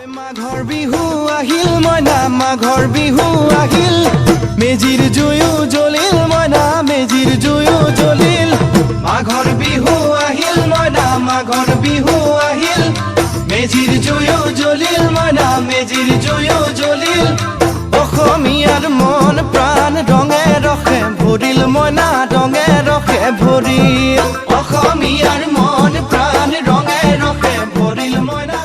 মাঘৰ বিহু আহিল মইনা মাঘৰ বিহু আহিল মেজিৰ জুয়ো জ্বলিল মইনা মেজিৰ জুয়ো জ্বলিল মাঘৰ বিহু আহিল মইনা মাঘৰ বিহু আহিল মেজিৰ জুয়ো জ্বলিল মইনা মেজিৰ জুয়ো জ্বলিল অসমীয়াৰ মন প্ৰাণ ৰঙে ৰখে ভৰিল মইনা ৰঙে ৰখে ভৰিল অসমীয়াৰ মন প্ৰাণ ৰঙে ৰখে ভৰিল মইনা